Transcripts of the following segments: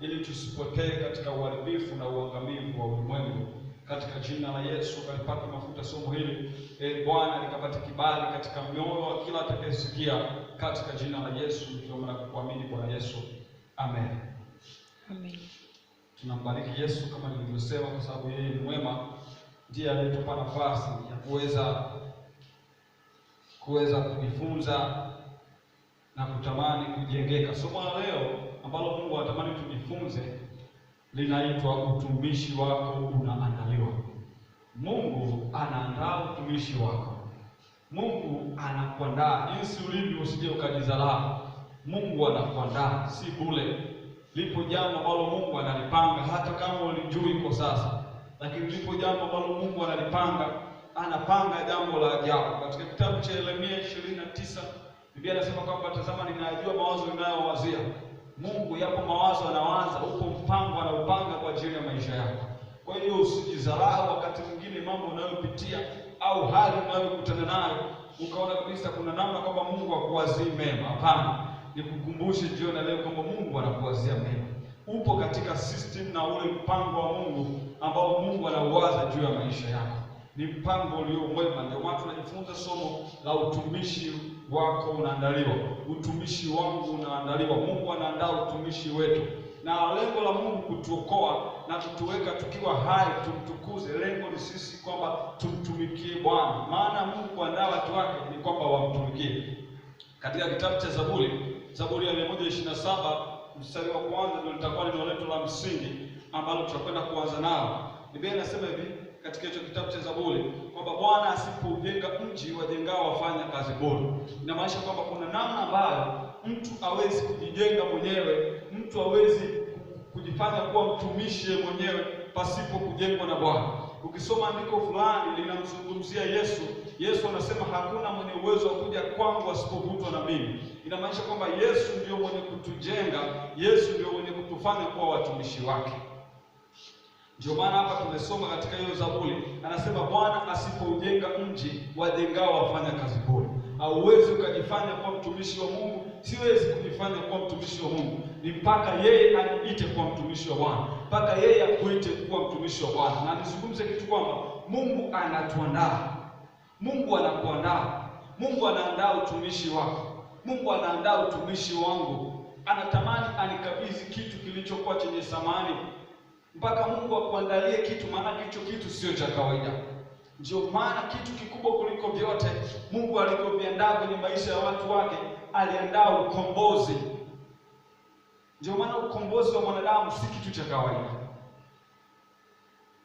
ili tusipotee katika uharibifu na uangamivu wa ulimwengu. Katika jina la Yesu kalipaka mafuta somo hili, Bwana likapata kibali katika mioyo wa kila atakayesikia, katika jina la Yesu tukiomba na kuamini Bwana Yesu. Amen. Amen. Tunambariki Yesu kama nilivyosema, kwa sababu yeye ni mwema, ndiye aliyetupa nafasi ya kuweza kujifunza na kutamani kujengeka. Somo la leo ambalo Mungu anatamani tujifunze linaitwa utumishi wako unaandaliwa. Mungu anaandaa utumishi wako. Mungu anakuandaa jinsi ulivyo, usije ukajidharau. Mungu anakuandaa, si bure. Lipo jambo ambalo Mungu analipanga hata kama ulijui kwa sasa, lakini lipo jambo ambalo Mungu analipanga, anapanga jambo la ajabu. Katika kitabu cha Yeremia 29 Biblia inasema kwamba tazama, ninajua mawazo ninayowazia. Mungu yapo mawazo anawaza, upo mpango anaupanga kwa ajili ya maisha yako. Kwa hiyo usijidharau wakati mwingine mambo unayopitia au hali unayokutana nayo ukaona kabisa kuna namna kwamba Mungu hakuwazii mema. Hapana, nikukumbushe jioni leo kwamba Mungu anakuwazia mema. Upo katika system na ule mpango wa Mungu ambao Mungu anauwaza juu ya maisha yako. Ni mpango ulio mwema. Ndio maana tunajifunza somo la utumishi wako unaandaliwa. Utumishi wangu unaandaliwa. Mungu anaandaa utumishi wetu, na lengo la Mungu kutuokoa na kutuweka tukiwa hai tumtukuze. Lengo ni sisi kwamba tumtumikie Bwana, maana Mungu kuandaa watu wake ni kwamba wamtumikie. Katika kitabu cha Zaburi ya 127 mstari wa kwanza ndio litakuwa neno letu la msingi ambalo tutakwenda kuanza nao. Biblia inasema hivi katika hicho kitabu cha Zaburi kwamba Bwana asipoujenga mji, wajengao wafanya kazi bure. Inamaanisha kwamba kuna namna ambayo mtu hawezi kujijenga mwenyewe, mtu hawezi kujifanya kuwa mtumishi mwenyewe pasipo kujengwa na Bwana. Ukisoma andiko fulani linamzungumzia Yesu, Yesu anasema hakuna mwenye uwezo wa kuja kwangu asipovutwa na mimi. Inamaanisha kwamba Yesu ndio mwenye kutujenga, Yesu ndio mwenye kutufanya kuwa watumishi wake. Ndio maana hapa tumesoma katika hiyo Zaburi, anasema Bwana asipoujenga mji, wajengao wafanya kazi bure. Hauwezi ukajifanya kuwa mtumishi wa Mungu, siwezi kujifanya kuwa mtumishi wa Mungu. Ni mpaka yeye aniite kuwa mtumishi wa Bwana, mpaka yeye akuite kuwa mtumishi wa Bwana. Na nizungumze kitu kwamba Mungu anatuandaa. Mungu anakuandaa. Mungu anaandaa utumishi wako. Mungu anaandaa utumishi wangu. Anatamani anikabidhi kitu kilichokuwa chenye thamani. Mpaka Mungu akuandalie kitu, maana hicho kitu sio cha kawaida. Ndio maana kitu kikubwa kuliko vyote Mungu alivyoviandaa kwenye maisha ya watu wake, aliandaa ukombozi. Ndio maana ukombozi wa mwanadamu si kitu cha kawaida.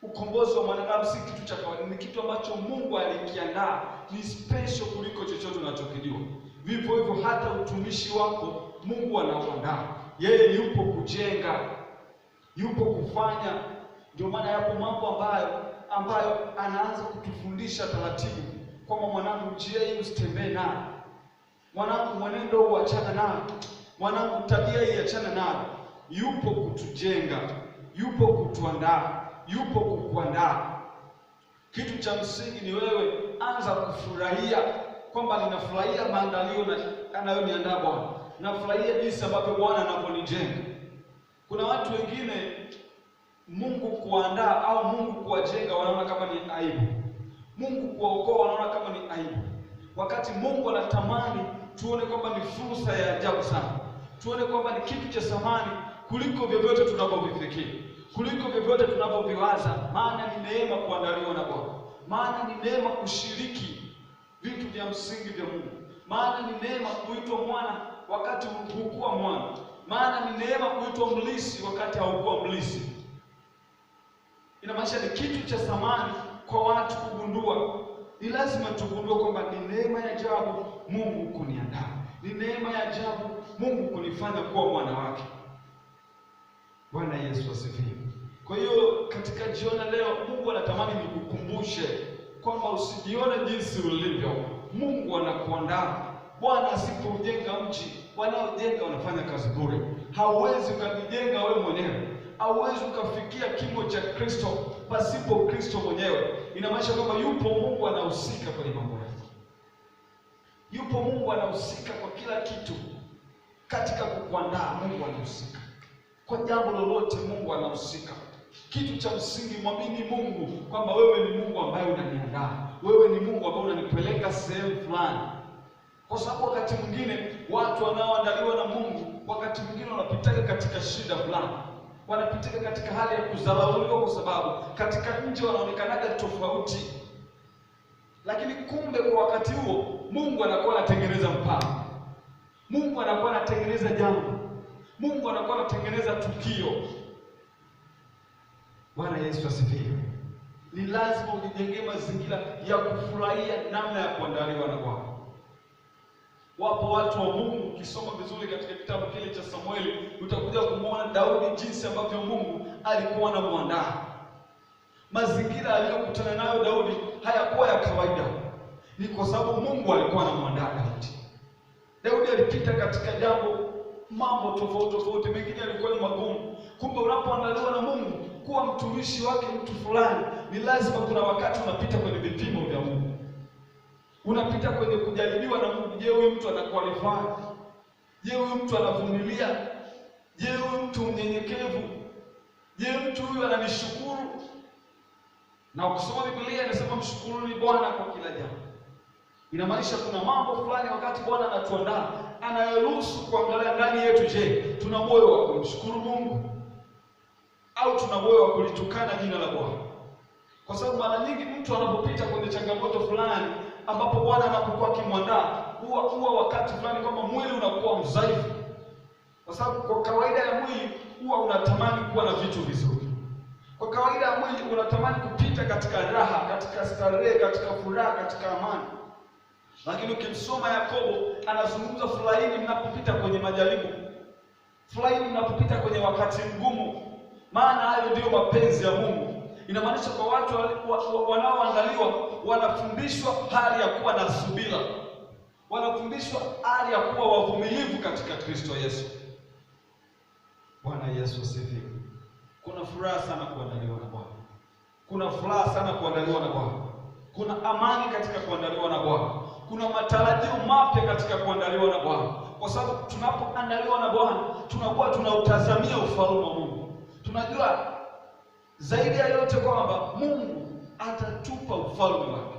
Ukombozi wa mwanadamu si kitu cha kawaida, ni kitu ambacho Mungu alikiandaa, ni special kuliko chochote unachokijua. Vivyo hivyo hata utumishi wako Mungu anauandaa. Yeye yupo kujenga, yupo kufanya. Ndio maana yapo mambo ambayo anaanza kutufundisha taratibu kwamba mwanangu, njia hii usitembee nayo, mwanangu mwenendo huu achana nayo, mwanangu tabia hii achana nayo. Yupo kutujenga, yupo kutuandaa, yupo kukuandaa. Kitu cha msingi ni wewe anza kufurahia kwamba ninafurahia maandalio anayoniandaa Bwana. Nafurahia jinsi ambavyo Bwana anaponijenga. Kuna watu wengine Mungu kuandaa au Mungu kuwajenga wanaona kama ni aibu. Mungu kuwaokoa wanaona kama ni aibu. Wakati Mungu anatamani tuone kwamba ni fursa ya ajabu sana. Tuone kwamba ni kitu cha thamani kuliko vyovyote tunavyovifikiri, kuliko vyovyote tunavyoviwaza. Maana ni neema kuandaliwa na Bwana. Maana ni neema kushiriki vitu vya msingi vya Mungu. Maana ni neema kuitwa mwana wakati hukuwa mwana. Maana ni neema kuitwa mlisi wakati haukuwa mlisi. Inamaanisha ni kitu cha thamani kwa watu kugundua. Ni lazima tugundue kwamba ni neema ya ajabu Mungu kuniandaa. Ni neema ya ajabu Mungu kunifanya kuwa mwana wake. Bwana Yesu asifiwe. Kwa hiyo katika jioni leo Mungu anatamani nikukumbushe kwamba usijione jinsi ulivyo. Mungu anakuandaa. Bwana asipoujenga mji, wanaojenga wanafanya kazi bure. Hauwezi ukajijenga wewe mwenyewe. Hauwezi ukafikia kimo cha Kristo pasipo Kristo mwenyewe. Inamaanisha kwamba yupo Mungu anahusika kwenye mambo yako. Yupo Mungu anahusika kwa kila kitu. Katika kukuandaa Mungu anahusika. Kwa jambo lolote Mungu anahusika. Kitu cha msingi, mwamini Mungu kwamba wewe ni Mungu ambaye unaniandaa. Wewe ni Mungu ambaye unanipeleka sehemu fulani. Kwa sababu wakati mwingine watu wanaoandaliwa na Mungu, wakati mwingine wanapitaka katika shida fulani. Wanapitaka katika hali ya kudharauliwa kwa sababu katika nje wanaonekanaga tofauti. Lakini kumbe kwa wakati huo Mungu anakuwa anatengeneza mpango. Mungu anakuwa anatengeneza jambo. Mungu anakuwa anatengeneza tukio. Bwana Yesu asifiwe. Ni lazima ujijengee mazingira ya kufurahia namna ya kuandaliwa na Bwana. Wapo watu wa Mungu, ukisoma vizuri katika kitabu kile cha Samueli, utakuja kumwona Daudi jinsi ambavyo Mungu alikuwa anamwandaa. Mazingira aliyokutana nayo Daudi hayakuwa ya kawaida. Ni kwa sababu Mungu alikuwa anamwandaa Daudi. Daudi alipita katika mambo tofauti, mengine yalikuwa ni magumu. Kumbe unapoandaliwa na Mungu kuwa mtumishi wake, mtu fulani, ni lazima kuna wakati unapita kwenye vipimo vya Mungu. Unapita kwenye kujaribiwa na Mungu. Je, huyu mtu anakwalify? Je, huyu mtu anavumilia? Je, huyu mtu mnyenyekevu? Je, mtu huyu ananishukuru? Na ukisoma Biblia inasema mshukuruni Bwana kwa kila jambo. Inamaanisha kuna mambo fulani wakati Bwana anatuandaa, anayeruhusu kuangalia ndani yetu. Je, tuna moyo wa kumshukuru Mungu au tuna moyo wa kulitukana jina la Bwana? Kwa sababu mara nyingi mtu anapopita kwenye changamoto fulani ambapo Bwana anapokuwa akimwandaa, huwa wakati fulani kwamba mwili unakuwa mdhaifu. Kwa sababu kwa kawaida ya mwili huwa unatamani kuwa na vitu vizuri. Kwa kawaida ya mwili unatamani kupita katika raha, katika starehe, katika furaha, katika amani. Lakini ukimsoma Yakobo, anazungumza furahini mnapopita kwenye majaribu. Furahini mnapopita kwenye wakati mgumu. Maana hayo ndio mapenzi ya Mungu. Inamaanisha kwa watu wanaoandaliwa wanafundishwa hali ya kuwa na subira. Wanafundishwa hali ya kuwa wavumilivu katika Kristo Yesu. Bwana Yesu asifiwe. Kuna furaha sana kuandaliwa na Bwana. Kuna furaha sana kuandaliwa na Bwana. Kuna amani katika kuandaliwa na Bwana. Kuna matarajio mapya katika kuandaliwa na Bwana. Kwa sababu tunapoandaliwa na Bwana, tunakuwa tunautazamia ufalme wa Mungu. Tunajua zaidi ya yote kwamba Mungu atatupa ufalme wake.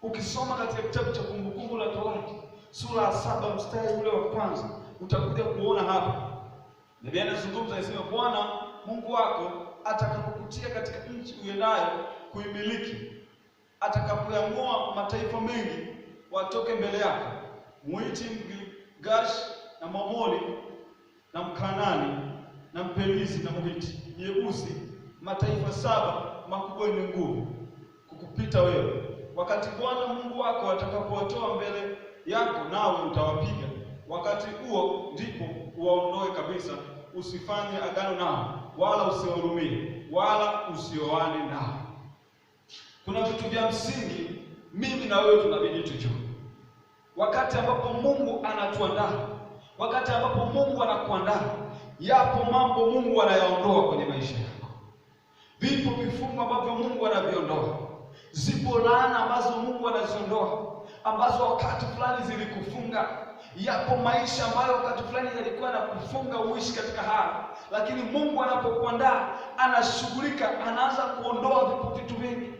Ukisoma katika kitabu cha Kumbukumbu la Torati sura ya 7 mstari ule wa kwanza, utakuja kuona hapa. Biblia inazungumza, inasema Bwana Mungu wako atakapokutia katika nchi uendayo kuimiliki, atakapoyang'oa mataifa mengi watoke mbele yako, Mwiti, Mgigashi na Mwamori na Mkanani na Mperizi na Mhiti, Yebusi, mataifa 7 makubwa yenye nguvu kukupita wewe. Wakati Bwana Mungu wako atakapowatoa mbele yako, nawe utawapiga, wakati huo ndipo uwaondoe kabisa. Usifanye agano nao, wala usiwahurumie, wala usioane nao. Kuna vitu vya msingi mimi na wewe tunabidi tujue. Wakati ambapo Mungu anatuandaa, wakati ambapo Mungu anakuandaa, yapo mambo Mungu anayaondoa kwenye maisha yako. Vipo vifungo ambavyo Mungu anaviondoa. Zipo laana ambazo Mungu anaziondoa, ambazo wakati fulani zilikufunga. Yapo maisha ambayo wakati fulani yalikuwa yanakufunga uishi katika hali, lakini Mungu anapokuandaa, anashughulika, anaanza kuondoa vitu vingi.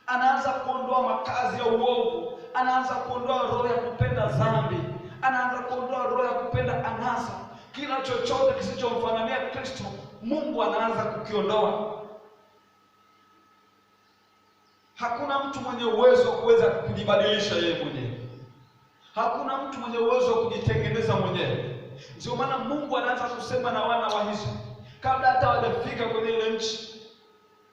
Anaanza kuondoa makazi ya uovu, anaanza kuondoa roho ya kupenda dhambi, anaanza kuondoa roho ya kupenda anasa. Kila chochote kisichomfanania Kristo, Mungu anaanza kukiondoa. Hakuna mtu mwenye uwezo wa kuweza kujibadilisha yeye mwenyewe. Hakuna mtu mwenye uwezo wa kujitengeneza mwenyewe. Ndio maana Mungu anaanza kusema na wana wa Israeli kabla hata hawajafika kwenye ile nchi.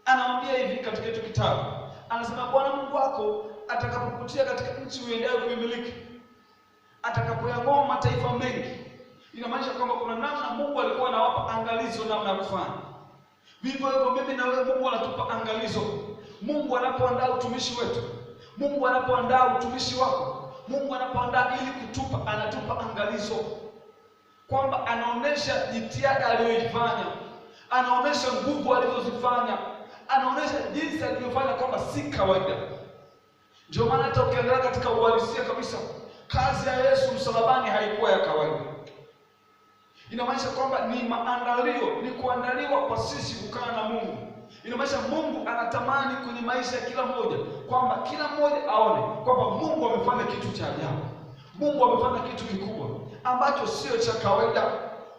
Anawaambia hivi katika hicho kitabu. Anasema Bwana Mungu wako atakapokutia katika nchi uendayo kuimiliki, atakapoyang'oa mataifa mengi. Inamaanisha kwamba kuna namna Mungu alikuwa anawapa angalizo namna ya kufanya. Vivyo hivyo mimi na wewe Mungu anatupa angalizo. Mungu anapoandaa utumishi wetu, Mungu anapoandaa utumishi wako, Mungu anapoandaa ili kutupa, anatupa angalizo. Kwamba anaonesha jitihada aliyoifanya, anaonesha nguvu alizozifanya, anaonesha jinsi alivyofanya kwamba si kawaida. Ndio maana hata ukiangalia katika uhalisia kabisa, kazi ya Yesu msalabani haikuwa ya kawaida. Inamaanisha kwamba ni maandalio, ni kuandaliwa kwa sisi kukaa na Mungu. Inamaanisha Mungu anatamani kwenye maisha ya kila mmoja kwamba kila mmoja aone kwamba Mungu amefanya kitu cha ajabu. Mungu amefanya kitu kikubwa ambacho sio cha kawaida.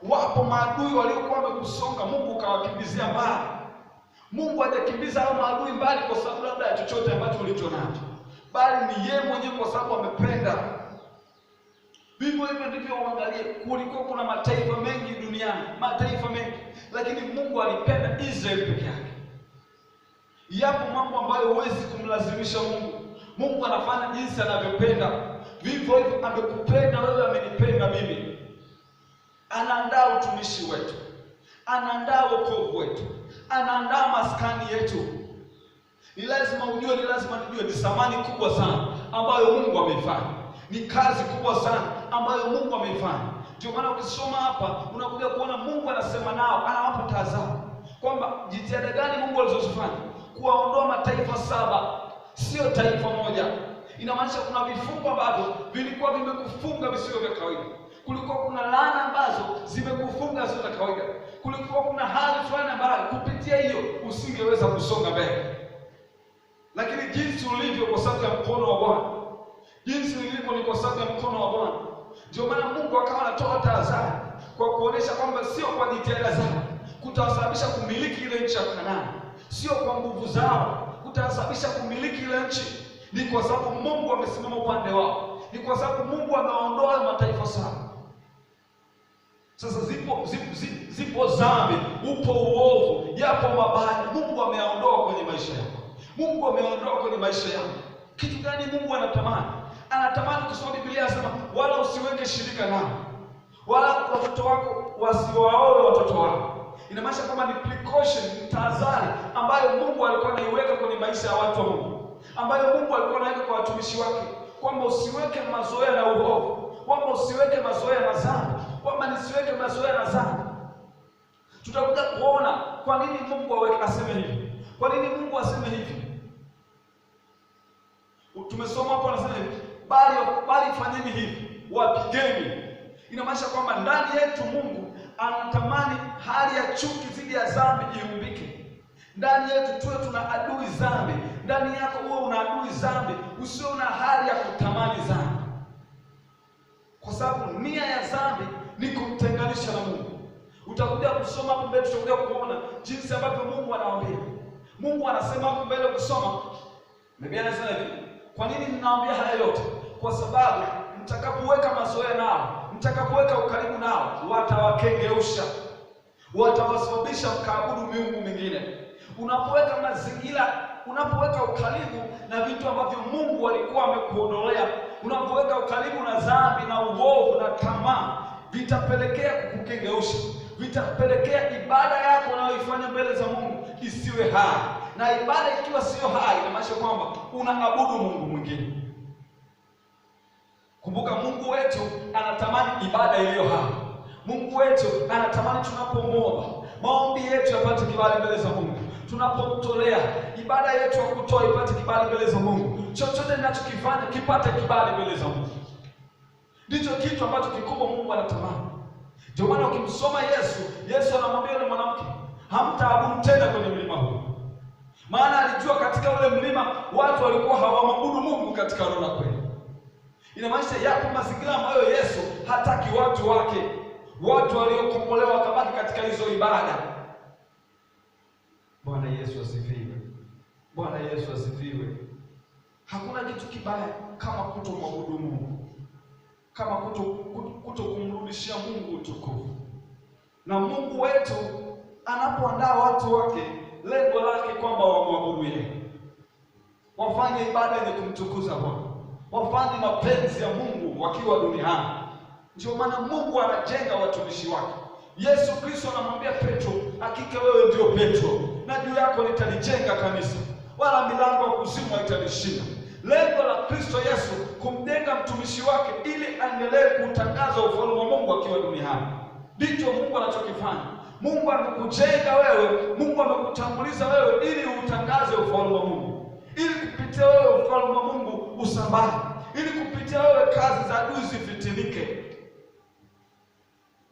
Wapo maadui waliokuwa wamekusonga, Mungu kawakimbizia mbali. Mungu hajakimbiza hao maadui mbali kwa sababu labda ya chochote ambacho ulicho nacho, bali ni yeye mwenyewe kwa sababu amependa. Vivyo hivyo ndivyo uangalie, kulikuwa kuna mataifa mengi duniani, mataifa mengi, lakini Mungu alipenda Israeli peke yake. Yapo mambo ambayo huwezi kumlazimisha Mungu. Mungu anafanya jinsi anavyopenda. Vivyo hivyo amekupenda wewe, amenipenda mimi. Anaandaa utumishi wetu, anaandaa wokovu wetu, anaandaa maskani yetu. Ni lazima ujue, ni lazima nijue, ni thamani kubwa sana ambayo Mungu ameifanya. Ni kazi kubwa sana ambayo Mungu ameifanya. Ndio maana ukisoma hapa unakuja kuona Mungu anasema nao, anawapa tahadhari kwamba jitihada gani Mungu alizozifanya kuwaondoa mataifa 7, sio taifa moja. Inamaanisha kuna vifungo ambavyo vilikuwa vimekufunga visio vya kawaida. Kulikuwa kuna laana ambazo zimekufunga sio za kawaida. Kulikuwa kuna hali fulani ambayo kupitia hiyo usingeweza kusonga mbele. Lakini jinsi ulivyo kwa sababu ya mkono wa Bwana, jinsi ulivyo ni kwa sababu ya mkono wa Bwana. Ndio maana Mungu akawa anatoa tahadhari kwa kuonesha kwamba sio kwa jitihada zao kutawasababisha kumiliki ile nchi ya Kanaani, sio kwa nguvu zao kutawasababisha kumiliki ile nchi. Ni kwa sababu Mungu amesimama upande wao, ni kwa sababu Mungu ameondoa mataifa 7. Sasa zipo dhambi, upo uovu, yapo mabaya, Mungu ameondoa kwenye maisha yako. Mungu ameondoa kwenye maisha yako. Kitu gani Mungu anatamani? Anatamani kusoma Biblia anasema wala usiweke shirika nao, wala watoto wako wasiwaoe watoto wako. Inamaanisha kwamba ni precaution, ni tahadhari ambayo Mungu alikuwa anaiweka kwenye maisha ya watu wa Mungu, ambayo Mungu alikuwa anaweka kwa watumishi wake, kwamba usiweke mazoea na uovu, kwamba usiweke mazoea na dhambi, kwamba nisiweke mazoea na dhambi. Tutakuja kuona kwa nini Mungu aseme hivi. Kwa nini Mungu aseme hivi? Tumesoma hapo anasema hivi, bali fanyeni hivi, wapigeni. Inamaanisha kwamba ndani yetu Mungu anatamani hali ya chuki dhidi ya dhambi iumbike. Ndani yetu tuwe tuna adui dhambi. Ndani yako uwe una adui dhambi, usio una hali ya kutamani dhambi. Kwa sababu nia ya dhambi ni kumtenganisha na Mungu. Utakuja kusoma hapo mbele, tutakuja kuona jinsi ambavyo Mungu anawaambia. Mungu anasema hapo mbele kusoma. Biblia inasema hivi, kwa nini ninawaambia haya yote? Kwa sababu mtakapoweka mazoea nao, mtakapoweka ukaribu nao, watawakengeusha, watawasababisha mkaabudu miungu mingine. Unapoweka mazingira, unapoweka ukaribu na vitu ambavyo Mungu alikuwa amekuondolea, unapoweka ukaribu na dhambi na uovu na tamaa, vitapelekea kukukengeusha, vitapelekea ibada yako unayoifanya mbele za Mungu isiwe hai. Na ibada ikiwa sio hai, inamaanisha kwamba unaabudu Mungu mwingine. Kumbuka, Mungu wetu anatamani ibada iliyo hai. Mungu wetu anatamani tunapomwomba, maombi yetu yapate kibali mbele za Mungu. Tunapomtolea ibada yetu ya kutoa ipate kibali mbele za Mungu. Chochote ninachokifanya kipate kibali mbele za Mungu. Ndicho kitu ambacho kikubwa Mungu anatamani. Ndio maana ukimsoma Yesu anamwambia yule mwanamke, hamtaabudu tena kwenye mlima huu. Maana alijua katika ule mlima watu walikuwa hawamwabudu Mungu katika roho na kweli. Inamaanisha yapo mazingira ambayo Yesu hataki watu wake, watu waliokombolewa wakabaki katika hizo ibada. Bwana Yesu asifiwe. Bwana Yesu asifiwe. Hakuna kitu kibaya kama kutomwabudu Mungu, kama kuto kumrudishia Mungu utukufu. Na Mungu wetu anapoandaa watu wake, lengo lake kwamba wamwabudu yeye, wafanye ibada yenye kumtukuza Bwana, wafanye mapenzi ya Mungu wakiwa duniani. Ndio maana Mungu anajenga watumishi wake. Yesu Kristo anamwambia Petro, hakika wewe ndio Petro, na juu yako nitalijenga kanisa, wala milango ya kuzimu haitanishinda. Lengo la Kristo Yesu kumjenga mtumishi wake ili aendelee kutangaza ufalme wa Mungu akiwa duniani. Ndicho Mungu anachokifanya. Mungu amekujenga wewe, Mungu amekutambuliza wewe ili utangaze ufalme wa Mungu, ili kupitia wewe ufalme wa Mungu usambae, ili kupitia wewe kazi za adui zifitinike.